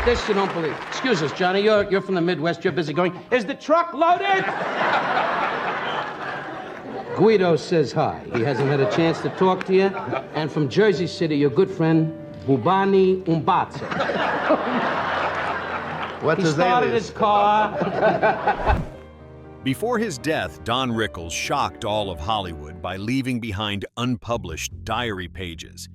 This you don't believe. Excuse us, Johnny. You're from the Midwest. You're busy going, is the truck loaded? Guido says hi. He hasn't had a chance to talk to you. And from Jersey City, your good friend, Bubani Umbatse. What's he his started alias? his car. Before his death, Don Rickles shocked all of Hollywood by leaving behind unpublished diary pages.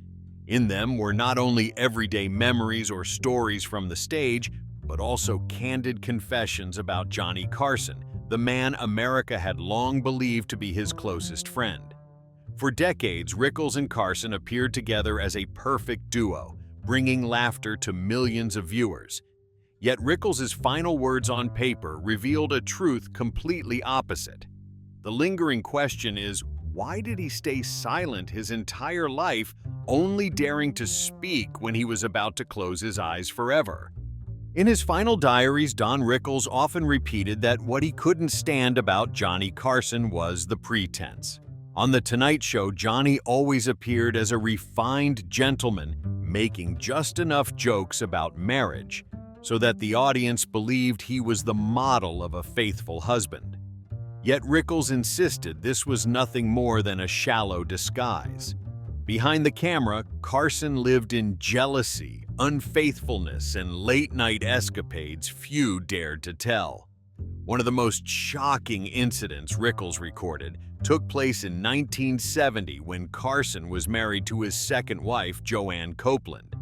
In them were not only everyday memories or stories from the stage, but also candid confessions about Johnny Carson, the man America had long believed to be his closest friend. For decades, Rickles and Carson appeared together as a perfect duo, bringing laughter to millions of viewers. Yet Rickles' final words on paper revealed a truth completely opposite. The lingering question is, why did he stay silent his entire life, only daring to speak when he was about to close his eyes forever? In his final diaries, Don Rickles often repeated that what he couldn't stand about Johnny Carson was the pretense. On The Tonight Show, Johnny always appeared as a refined gentleman, making just enough jokes about marriage so that the audience believed he was the model of a faithful husband. Yet Rickles insisted this was nothing more than a shallow disguise. Behind the camera, Carson lived in jealousy, unfaithfulness, and late-night escapades few dared to tell. One of the most shocking incidents Rickles recorded took place in 1970 when Carson was married to his second wife, Joanne Copeland.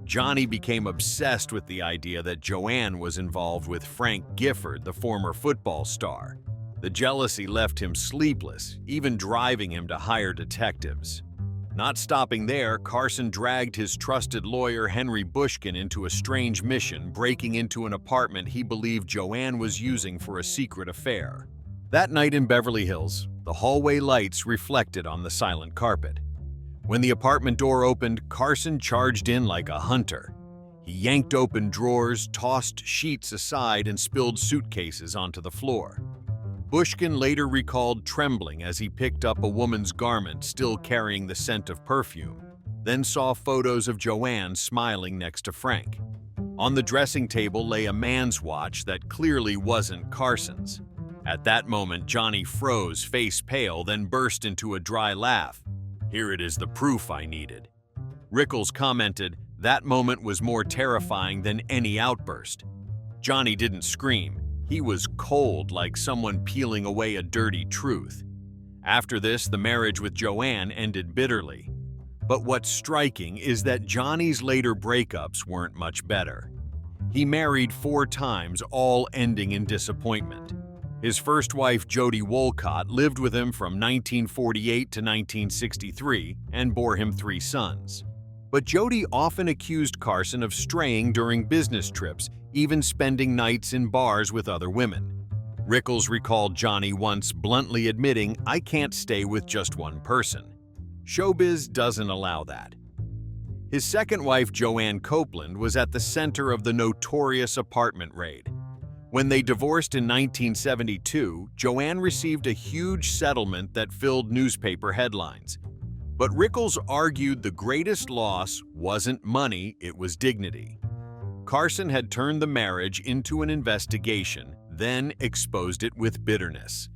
Johnny became obsessed with the idea that Joanne was involved with Frank Gifford, the former football star. The jealousy left him sleepless, even driving him to hire detectives. Not stopping there, Carson dragged his trusted lawyer Henry Bushkin into a strange mission, breaking into an apartment he believed Joanne was using for a secret affair. That night in Beverly Hills, the hallway lights reflected on the silent carpet. When the apartment door opened, Carson charged in like a hunter. He yanked open drawers, tossed sheets aside, and spilled suitcases onto the floor. Bushkin later recalled trembling as he picked up a woman's garment still carrying the scent of perfume, then saw photos of Joanne smiling next to Frank. On the dressing table lay a man's watch that clearly wasn't Carson's. At that moment, Johnny froze, face pale, then burst into a dry laugh. "Here it is, the proof I needed." Rickles commented, "That moment was more terrifying than any outburst." Johnny didn't scream. He was cold, like someone peeling away a dirty truth. After this, the marriage with Joanne ended bitterly. But what's striking is that Johnny's later breakups weren't much better. He married 4 times, all ending in disappointment. His first wife, Jody Wolcott, lived with him from 1948 to 1963 and bore him 3 sons. But Jody often accused Carson of straying during business trips, even spending nights in bars with other women. Rickles recalled Johnny once bluntly admitting, "I can't stay with just one person." Showbiz doesn't allow that. His second wife, Joanne Copeland, was at the center of the notorious apartment raid. When they divorced in 1972, Joanne received a huge settlement that filled newspaper headlines. But Rickles argued the greatest loss wasn't money, it was dignity. Carson had turned the marriage into an investigation, then exposed it with bitterness.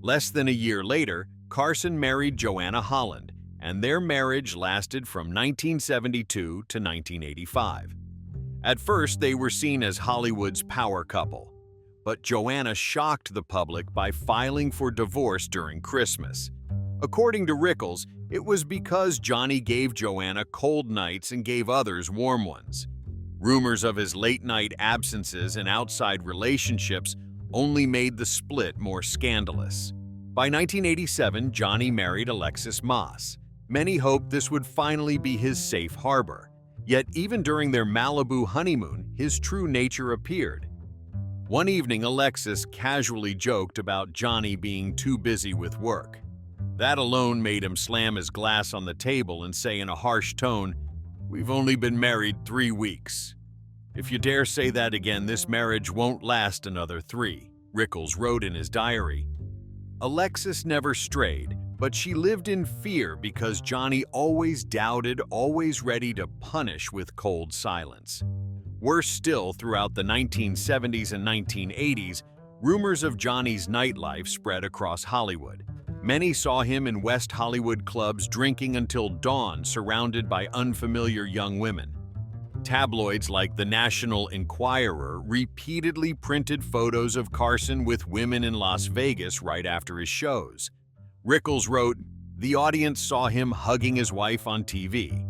Less than a year later, Carson married Joanna Holland, and their marriage lasted from 1972 to 1985. At first, they were seen as Hollywood's power couple. But Joanna shocked the public by filing for divorce during Christmas. According to Rickles, it was because Johnny gave Joanna cold nights and gave others warm ones. Rumors of his late-night absences and outside relationships only made the split more scandalous. By 1987, Johnny married Alexis Moss. Many hoped this would finally be his safe harbor. Yet even during their Malibu honeymoon, his true nature appeared. One evening, Alexis casually joked about Johnny being too busy with work. That alone made him slam his glass on the table and say in a harsh tone, "We've only been married 3 weeks. If you dare say that again, this marriage won't last another 3, Rickles wrote in his diary. Alexis never strayed, but she lived in fear because Johnny always doubted, always ready to punish with cold silence. Worse still, throughout the 1970s and 1980s, rumors of Johnny's nightlife spread across Hollywood. Many saw him in West Hollywood clubs drinking until dawn, surrounded by unfamiliar young women. Tabloids like the National Enquirer repeatedly printed photos of Carson with women in Las Vegas right after his shows. Rickles wrote, "The audience saw him hugging his wife on TV.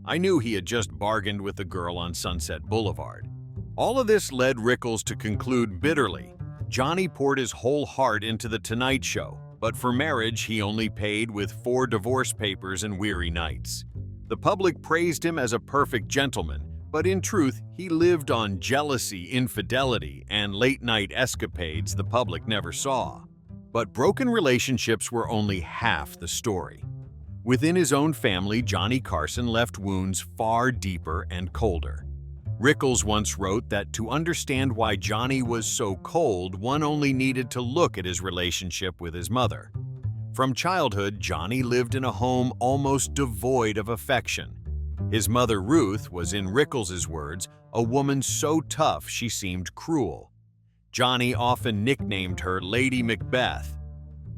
I knew he had just bargained with a girl on Sunset Boulevard." All of this led Rickles to conclude bitterly, Johnny poured his whole heart into The Tonight Show, but for marriage he only paid with 4 divorce papers and weary nights. The public praised him as a perfect gentleman, but in truth he lived on jealousy, infidelity, and late-night escapades the public never saw. But broken relationships were only half the story. Within his own family, Johnny Carson left wounds far deeper and colder. Rickles once wrote that to understand why Johnny was so cold, one only needed to look at his relationship with his mother. From childhood, Johnny lived in a home almost devoid of affection. His mother, Ruth, was, in Rickles' words, a woman so tough she seemed cruel. Johnny often nicknamed her Lady Macbeth.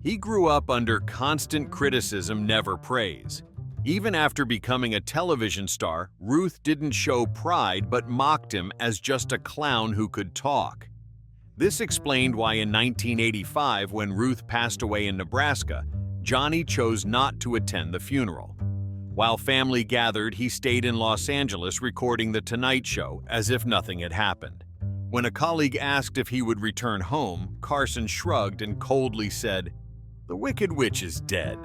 He grew up under constant criticism, never praise. Even after becoming a television star, Ruth didn't show pride but mocked him as just a clown who could talk. This explained why in 1985, when Ruth passed away in Nebraska, Johnny chose not to attend the funeral. While family gathered, he stayed in Los Angeles recording The Tonight Show as if nothing had happened. When a colleague asked if he would return home, Carson shrugged and coldly said, "The Wicked Witch is dead."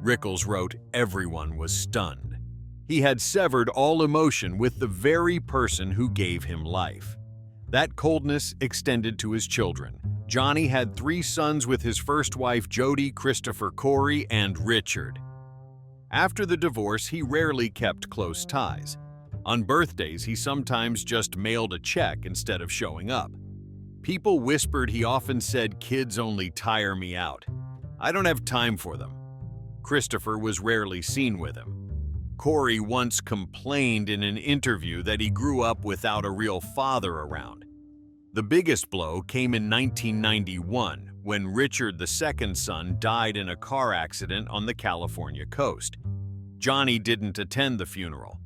Rickles wrote, everyone was stunned. He had severed all emotion with the very person who gave him life. That coldness extended to his children. Johnny had 3 sons with his first wife Jody, Christopher, Corey, and Richard. After the divorce, he rarely kept close ties. On birthdays, he sometimes just mailed a check instead of showing up. People whispered he often said, "Kids only tire me out. I don't have time for them." Christopher was rarely seen with him. Corey once complained in an interview that he grew up without a real father around. The biggest blow came in 1991, when Richard, the second son, died in a car accident on the California coast. Johnny didn't attend the funeral.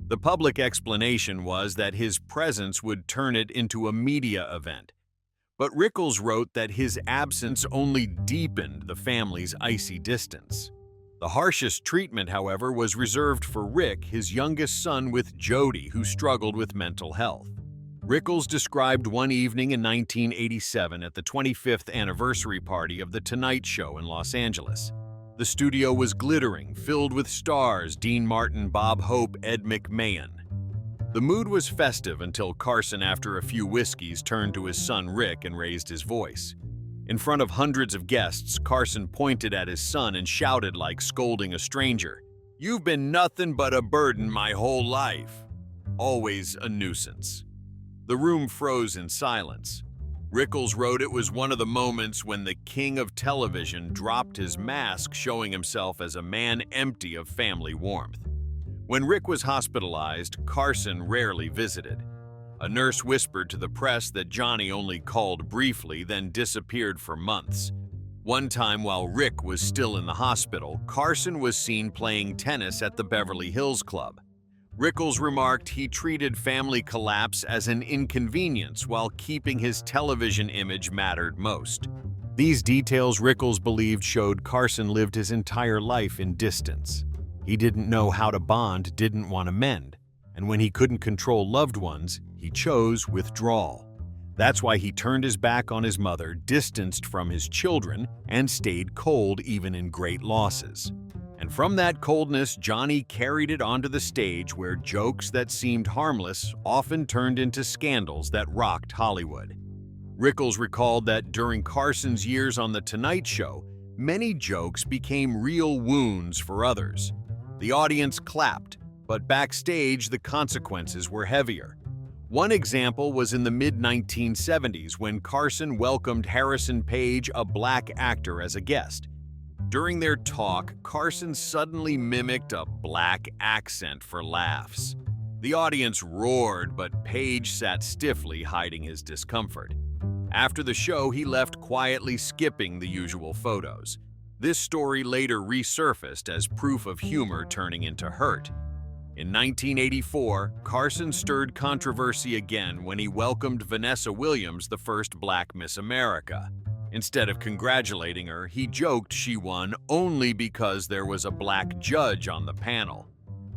The public explanation was that his presence would turn it into a media event. But Rickles wrote that his absence only deepened the family's icy distance. The harshest treatment, however, was reserved for Rick, his youngest son, with Jody, who struggled with mental health. Rickles described one evening in 1987 at the 25th anniversary party of The Tonight Show in Los Angeles. The studio was glittering, filled with stars: Dean Martin, Bob Hope, Ed McMahon. The mood was festive until Carson, after a few whiskeys, turned to his son Rick and raised his voice. In front of hundreds of guests, Carson pointed at his son and shouted like scolding a stranger, "You've been nothing but a burden my whole life." Always a nuisance. The room froze in silence. Rickles wrote it was one of the moments when the king of television dropped his mask, showing himself as a man empty of family warmth. When Rick was hospitalized, Carson rarely visited. A nurse whispered to the press that Johnny only called briefly, then disappeared for months. One time while Rick was still in the hospital, Carson was seen playing tennis at the Beverly Hills Club. Rickles remarked he treated family collapse as an inconvenience while keeping his television image mattered most. These details, Rickles believed, showed Carson lived his entire life in distance. He didn't know how to bond, didn't want to mend, and when he couldn't control loved ones, he chose withdrawal. That's why he turned his back on his mother, distanced from his children, and stayed cold even in great losses. And from that coldness, Johnny carried it onto the stage, where jokes that seemed harmless often turned into scandals that rocked Hollywood. Rickles recalled that during Carson's years on The Tonight Show, many jokes became real wounds for others. The audience clapped, but backstage the consequences were heavier. One example was in the mid-1970s when Carson welcomed Harrison Page, a black actor, as a guest. During their talk, Carson suddenly mimicked a black accent for laughs. The audience roared, but Page sat stiffly, hiding his discomfort. After the show, he left quietly, skipping the usual photos. This story later resurfaced as proof of humor turning into hurt. In 1984, Carson stirred controversy again when he welcomed Vanessa Williams, the first Black Miss America. Instead of congratulating her, he joked she won only because there was a black judge on the panel.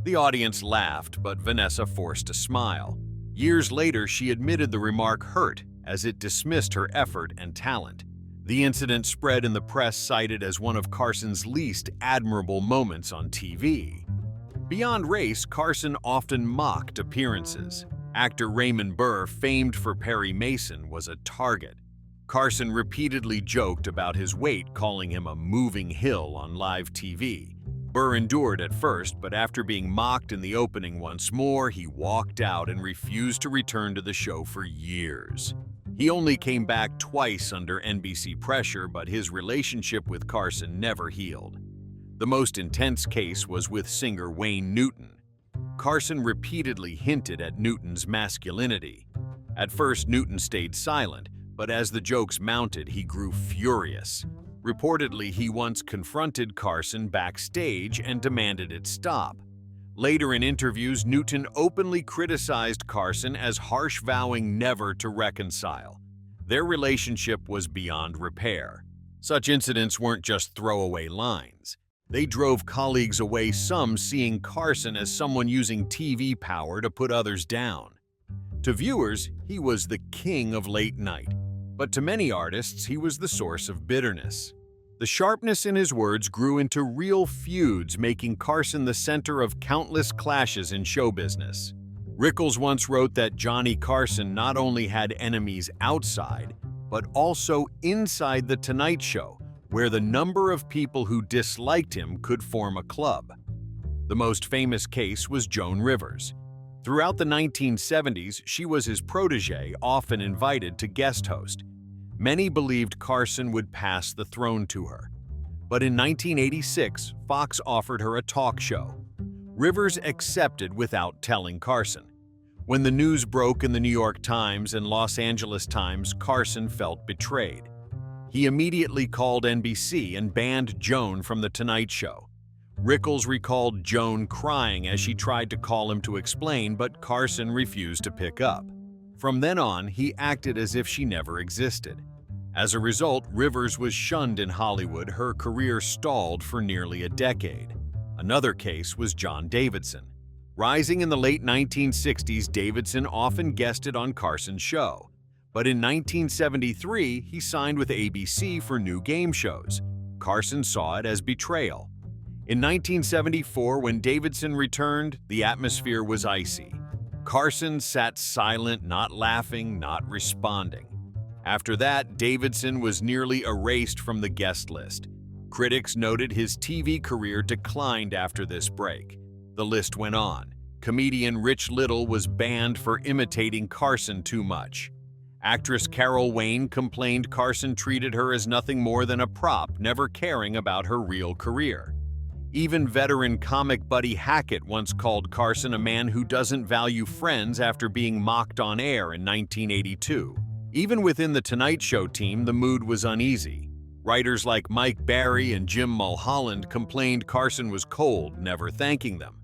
The audience laughed, but Vanessa forced a smile. Years later, she admitted the remark hurt, as it dismissed her effort and talent. The incident spread in the press, cited as one of Carson's least admirable moments on TV. Beyond race, Carson often mocked appearances. Actor Raymond Burr, famed for Perry Mason, was a target. Carson repeatedly joked about his weight, calling him a moving hill on live TV. Burr endured at first, but after being mocked in the opening once more, he walked out and refused to return to the show for years. He only came back twice under NBC pressure, but his relationship with Carson never healed. The most intense case was with singer Wayne Newton. Carson repeatedly hinted at Newton's masculinity. At first, Newton stayed silent, but as the jokes mounted, he grew furious. Reportedly, he once confronted Carson backstage and demanded it stop. Later in interviews, Newton openly criticized Carson as harsh, vowing never to reconcile. Their relationship was beyond repair. Such incidents weren't just throwaway lines. They drove colleagues away, some seeing Carson as someone using TV power to put others down. To viewers, he was the king of late night, but to many artists, he was the source of bitterness. The sharpness in his words grew into real feuds, making Carson the center of countless clashes in show business. Rickles once wrote that Johnny Carson not only had enemies outside, but also inside The Tonight Show, where the number of people who disliked him could form a club. The most famous case was Joan Rivers. Throughout the 1970s, she was his protege, often invited to guest host. Many believed Carson would pass the throne to her. But in 1986, Fox offered her a talk show. Rivers accepted without telling Carson. When the news broke in the New York Times and Los Angeles Times, Carson felt betrayed. He immediately called NBC and banned Joan from The Tonight Show. Rickles recalled Joan crying as she tried to call him to explain, but Carson refused to pick up. From then on, he acted as if she never existed. As a result, Rivers was shunned in Hollywood. Her career stalled for nearly a decade. Another case was John Davidson. Rising in the late 1960s, Davidson often guested on Carson's show. But in 1973, he signed with ABC for new game shows. Carson saw it as betrayal. In 1974, when Davidson returned, the atmosphere was icy. Carson sat silent, not laughing, not responding. After that, Davidson was nearly erased from the guest list. Critics noted his TV career declined after this break. The list went on. Comedian Rich Little was banned for imitating Carson too much. Actress Carol Wayne complained Carson treated her as nothing more than a prop, never caring about her real career. Even veteran comic Buddy Hackett once called Carson a man who doesn't value friends after being mocked on air in 1982. Even within the Tonight Show team, the mood was uneasy. Writers like Mike Barry and Jim Mulholland complained Carson was cold, never thanking them.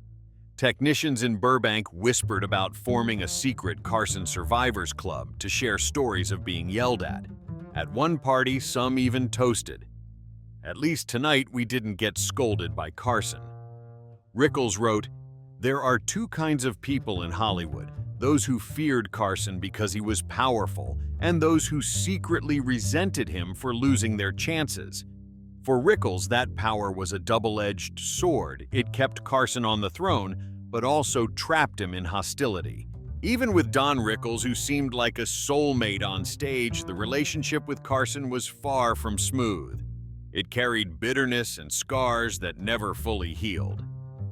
Technicians in Burbank whispered about forming a secret Carson Survivors Club to share stories of being yelled at. At one party, some even toasted. "At least tonight we didn't get scolded by Carson." Rickles wrote, "There are two kinds of people in Hollywood, those who feared Carson because he was powerful, and those who secretly resented him for losing their chances. For Rickles, that power was a double-edged sword. It kept Carson on the throne, but also trapped him in hostility. Even with Don Rickles, who seemed like a soulmate on stage, the relationship with Carson was far from smooth. It carried bitterness and scars that never fully healed."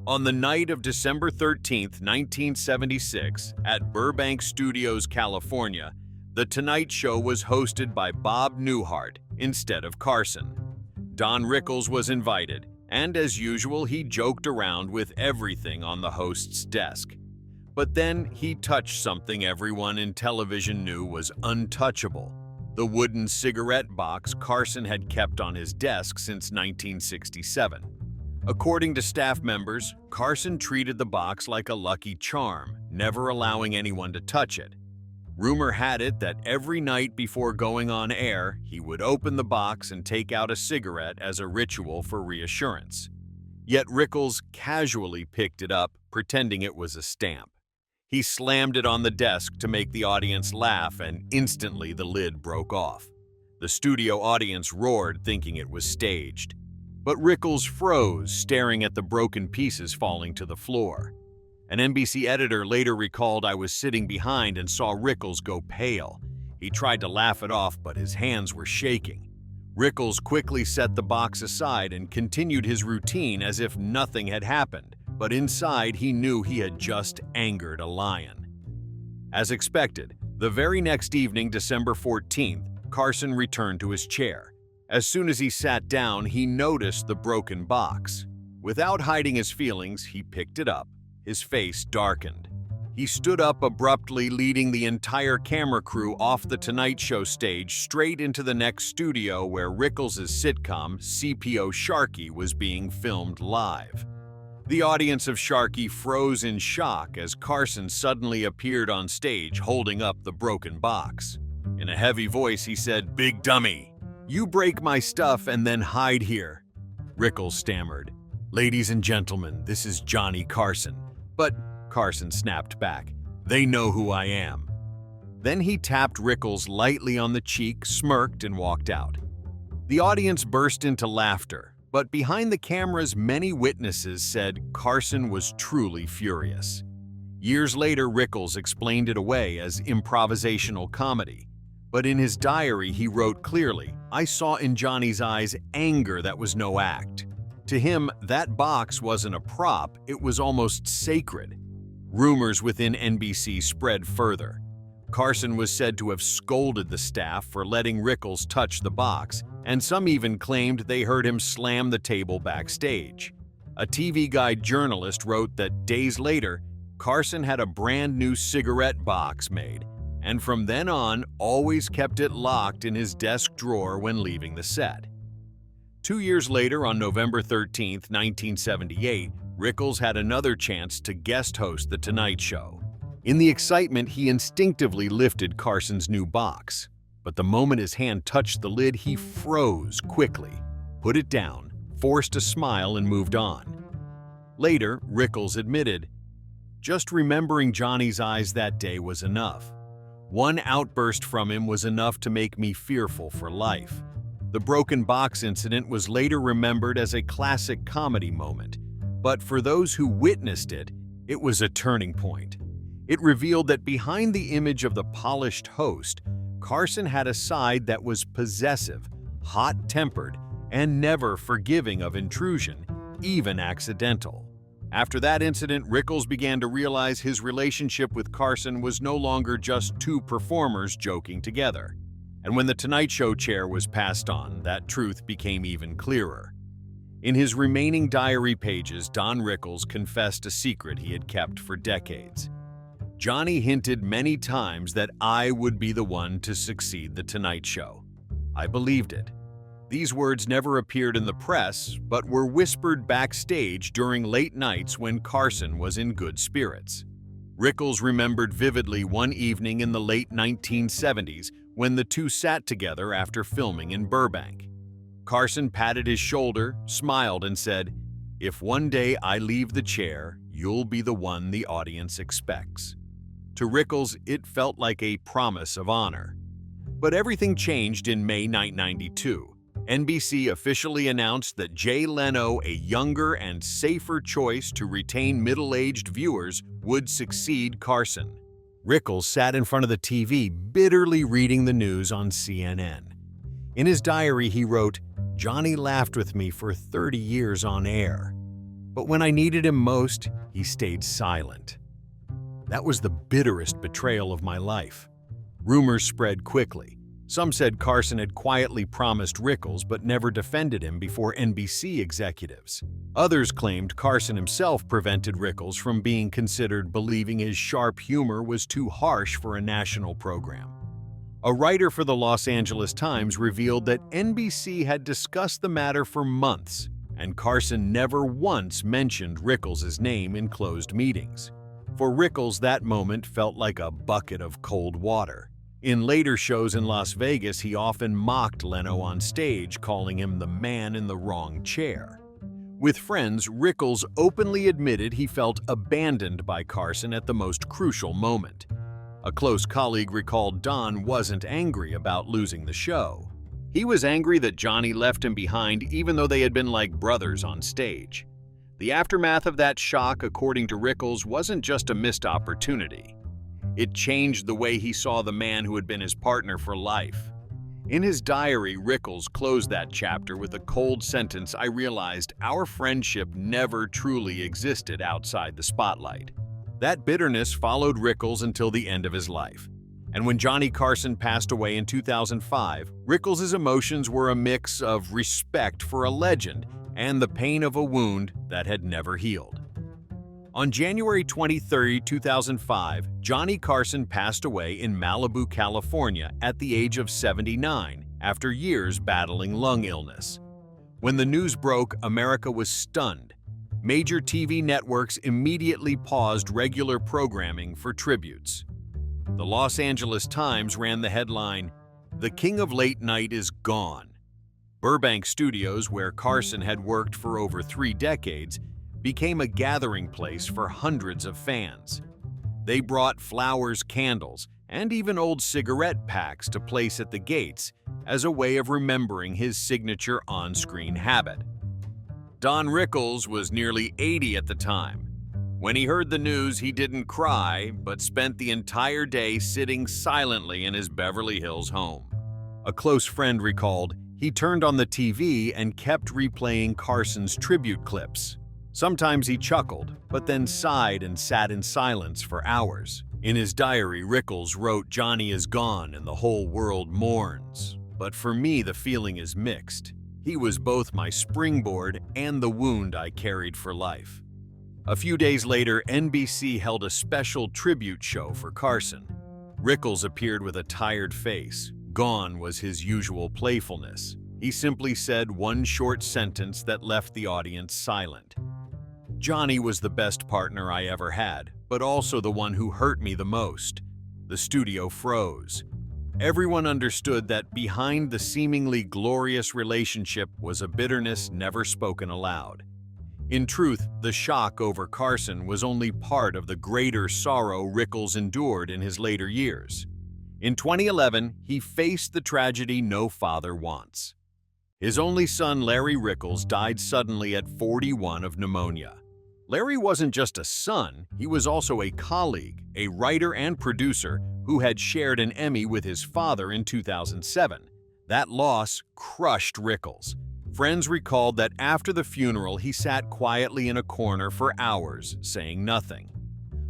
On the night of December 13, 1976, at Burbank Studios, California, The Tonight Show was hosted by Bob Newhart instead of Carson. Don Rickles was invited, and as usual, he joked around with everything on the host's desk. But then he touched something everyone in television knew was untouchable: the wooden cigarette box Carson had kept on his desk since 1967. According to staff members, Carson treated the box like a lucky charm, never allowing anyone to touch it. Rumor had it that every night before going on air, he would open the box and take out a cigarette as a ritual for reassurance. Yet Rickles casually picked it up, pretending it was a stamp. He slammed it on the desk to make the audience laugh, and instantly the lid broke off. The studio audience roared, thinking it was staged. But Rickles froze, staring at the broken pieces falling to the floor. An NBC editor later recalled, "I was sitting behind and saw Rickles go pale. He tried to laugh it off, but his hands were shaking." Rickles quickly set the box aside and continued his routine as if nothing had happened, but inside he knew he had just angered a lion. As expected, the very next evening, December 14th, Carson returned to his chair. As soon as he sat down, he noticed the broken box. Without hiding his feelings, he picked it up. His face darkened. He stood up abruptly, leading the entire camera crew off the Tonight Show stage straight into the next studio where Rickles' sitcom, CPO Sharky, was being filmed live. The audience of Sharky froze in shock as Carson suddenly appeared on stage holding up the broken box. In a heavy voice, he said, "Big dummy, you break my stuff and then hide here." Rickles stammered, "Ladies and gentlemen, this is Johnny Carson." "But," Carson snapped back, "they know who I am." Then he tapped Rickles lightly on the cheek, smirked, and walked out. The audience burst into laughter, but behind the cameras, many witnesses said Carson was truly furious. Years later, Rickles explained it away as improvisational comedy. But in his diary, he wrote clearly, "I saw in Johnny's eyes anger that was no act." To him, that box wasn't a prop, it was almost sacred. Rumors within NBC spread further. Carson was said to have scolded the staff for letting Rickles touch the box, and some even claimed they heard him slam the table backstage. A TV Guide journalist wrote that days later, Carson had a brand new cigarette box made, and from then on always kept it locked in his desk drawer when leaving the set. 2 years later, on November 13, 1978, Rickles had another chance to guest host The Tonight Show. In the excitement, he instinctively lifted Carson's new box. But the moment his hand touched the lid, he froze quickly, put it down, forced a smile, and moved on. Later, Rickles admitted, "Just remembering Johnny's eyes that day was enough. One outburst from him was enough to make me fearful for life." The broken box incident was later remembered as a classic comedy moment, but for those who witnessed it, it was a turning point. It revealed that behind the image of the polished host, Carson had a side that was possessive, hot-tempered, and never forgiving of intrusion, even accidental. After that incident, Rickles began to realize his relationship with Carson was no longer just two performers joking together. And when The Tonight Show chair was passed on, that truth became even clearer. In his remaining diary pages, Don Rickles confessed a secret he had kept for decades. "Johnny hinted many times that I would be the one to succeed The Tonight Show. I believed it." These words never appeared in the press, but were whispered backstage during late nights when Carson was in good spirits. Rickles remembered vividly one evening in the late 1970s when the two sat together after filming in Burbank. Carson patted his shoulder, smiled, and said, "If one day I leave the chair, you'll be the one the audience expects." To Rickles, it felt like a promise of honor. But everything changed in May 1992. NBC officially announced that Jay Leno, a younger and safer choice to retain middle-aged viewers, would succeed Carson. Rickles sat in front of the TV, bitterly reading the news on CNN. In his diary, he wrote, "Johnny laughed with me for 30 years on air. But when I needed him most, he stayed silent. That was the bitterest betrayal of my life." Rumors spread quickly. Some said Carson had quietly promised Rickles but never defended him before NBC executives. Others claimed Carson himself prevented Rickles from being considered, believing his sharp humor was too harsh for a national program. A writer for the Los Angeles Times revealed that NBC had discussed the matter for months, and Carson never once mentioned Rickles' name in closed meetings. For Rickles, that moment felt like a bucket of cold water. In later shows in Las Vegas, he often mocked Leno on stage, calling him the man in the wrong chair. With friends, Rickles openly admitted he felt abandoned by Carson at the most crucial moment. A close colleague recalled Don wasn't angry about losing the show. He was angry that Johnny left him behind, even though they had been like brothers on stage. The aftermath of that shock, according to Rickles, wasn't just a missed opportunity. It changed the way he saw the man who had been his partner for life. In his diary, Rickles closed that chapter with a cold sentence: "I realized our friendship never truly existed outside the spotlight." That bitterness followed Rickles until the end of his life. And when Johnny Carson passed away in 2005, Rickles' emotions were a mix of respect for a legend and the pain of a wound that had never healed. On January 23, 2005, Johnny Carson passed away in Malibu, California at the age of 79 after years battling lung illness. When the news broke, America was stunned. Major TV networks immediately paused regular programming for tributes. The Los Angeles Times ran the headline, "The King of Late Night is Gone." Burbank Studios, where Carson had worked for over 3 decades, became a gathering place for hundreds of fans. They brought flowers, candles, and even old cigarette packs to place at the gates as a way of remembering his signature on-screen habit. Don Rickles was nearly 80 at the time. When he heard the news, he didn't cry, but spent the entire day sitting silently in his Beverly Hills home. A close friend recalled, he turned on the TV and kept replaying Carson's tribute clips. Sometimes he chuckled, but then sighed and sat in silence for hours. In his diary, Rickles wrote, "Johnny is gone and the whole world mourns. But for me, the feeling is mixed. He was both my springboard and the wound I carried for life." A few days later, NBC held a special tribute show for Carson. Rickles appeared with a tired face. Gone was his usual playfulness. He simply said one short sentence that left the audience silent. "Johnny was the best partner I ever had, but also the one who hurt me the most." The studio froze. Everyone understood that behind the seemingly glorious relationship was a bitterness never spoken aloud. In truth, the shock over Carson was only part of the greater sorrow Rickles endured in his later years. In 2011, he faced the tragedy no father wants. His only son, Larry Rickles, died suddenly at 41 of pneumonia. Larry wasn't just a son, he was also a colleague, a writer and producer who had shared an Emmy with his father in 2007. That loss crushed Rickles. Friends recalled that after the funeral, he sat quietly in a corner for hours, saying nothing.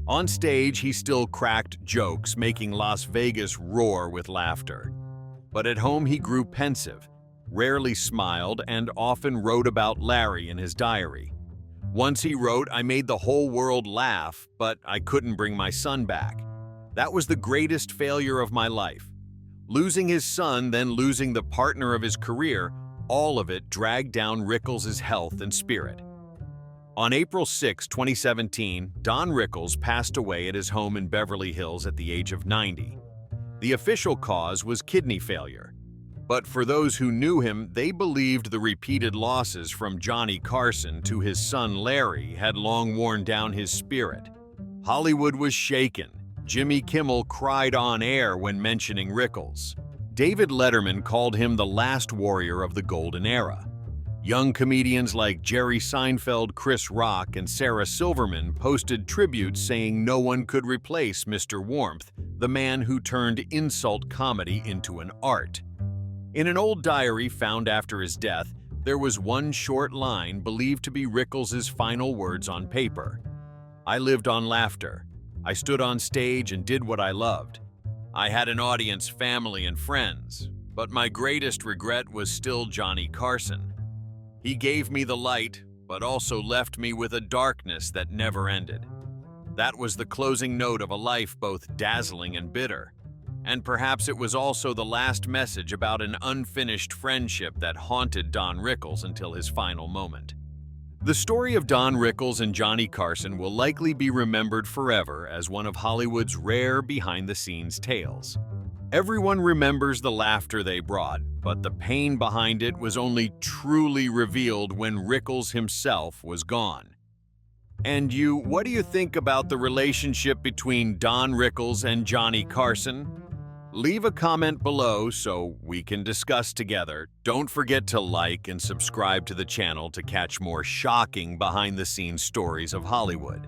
On stage, he still cracked jokes, making Las Vegas roar with laughter. But at home, he grew pensive, rarely smiled, and often wrote about Larry in his diary. Once he wrote, "I made the whole world laugh, but I couldn't bring my son back. That was the greatest failure of my life." Losing his son, then losing the partner of his career, all of it dragged down Rickles' health and spirit. On April 6, 2017, Don Rickles passed away at his home in Beverly Hills at the age of 90. The official cause was kidney failure. But for those who knew him, they believed the repeated losses from Johnny Carson to his son Larry had long worn down his spirit. Hollywood was shaken. Jimmy Kimmel cried on air when mentioning Rickles. David Letterman called him the last warrior of the golden era. Young comedians like Jerry Seinfeld, Chris Rock, and Sarah Silverman posted tributes saying no one could replace Mr. Warmth, the man who turned insult comedy into an art. In an old diary found after his death, there was one short line believed to be Rickles' final words on paper. "I lived on laughter. I stood on stage and did what I loved. I had an audience, family, and friends, but my greatest regret was still Johnny Carson. He gave me the light, but also left me with a darkness that never ended. That was the closing note of a life both dazzling and bitter. And perhaps it was also the last message about an unfinished friendship that haunted Don Rickles until his final moment. The story of Don Rickles and Johnny Carson will likely be remembered forever as one of Hollywood's rare behind-the-scenes tales. Everyone remembers the laughter they brought, but the pain behind it was only truly revealed when Rickles himself was gone. And you, what do you think about the relationship between Don Rickles and Johnny Carson? Leave a comment below so we can discuss together. Don't forget to like and subscribe to the channel to catch more shocking behind-the-scenes stories of Hollywood.